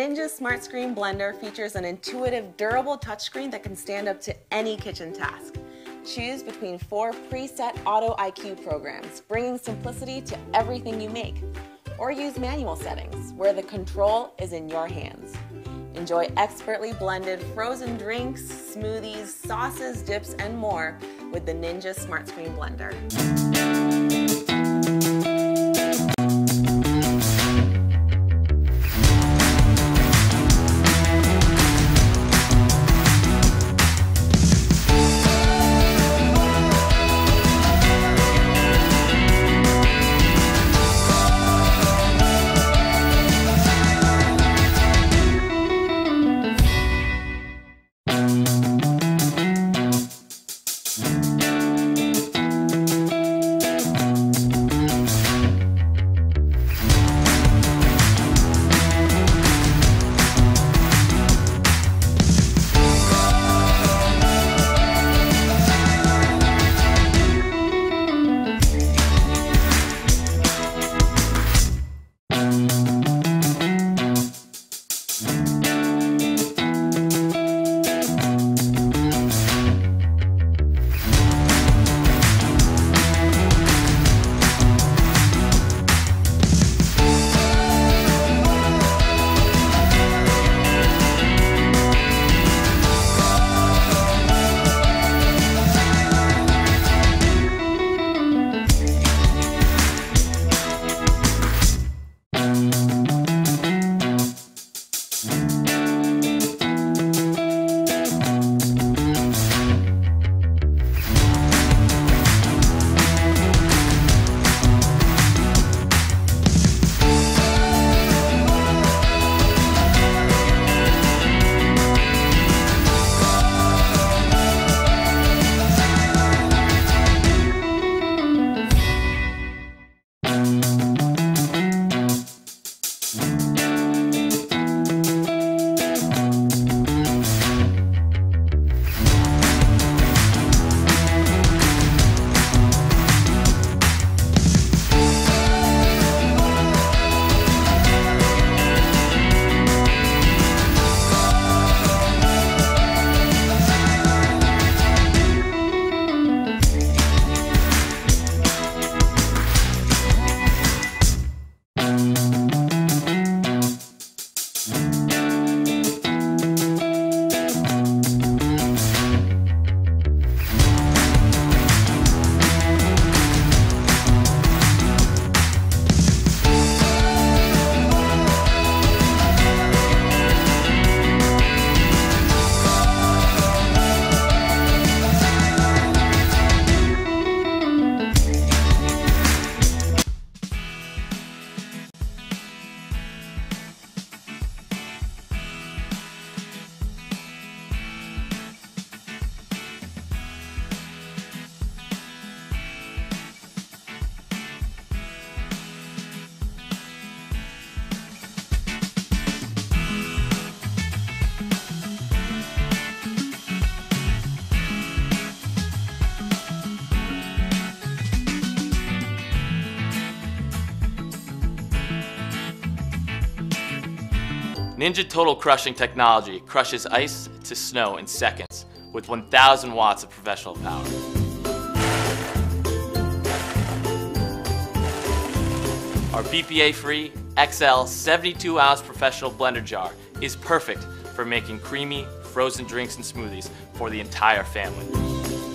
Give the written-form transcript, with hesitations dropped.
Ninja Smart Screen Blender features an intuitive, durable touchscreen that can stand up to any kitchen task. Choose between 4 preset Auto IQ programs, bringing simplicity to everything you make. Or use manual settings, where the control is in your hands. Enjoy expertly blended frozen drinks, smoothies, sauces, dips, and more with the Ninja Smart Screen Blender. Ninja Total Crushing technology crushes ice to snow in seconds with 1,000 watts of professional power. Our BPA-free XL 72-ounce professional blender jar is perfect for making creamy, frozen drinks and smoothies for the entire family.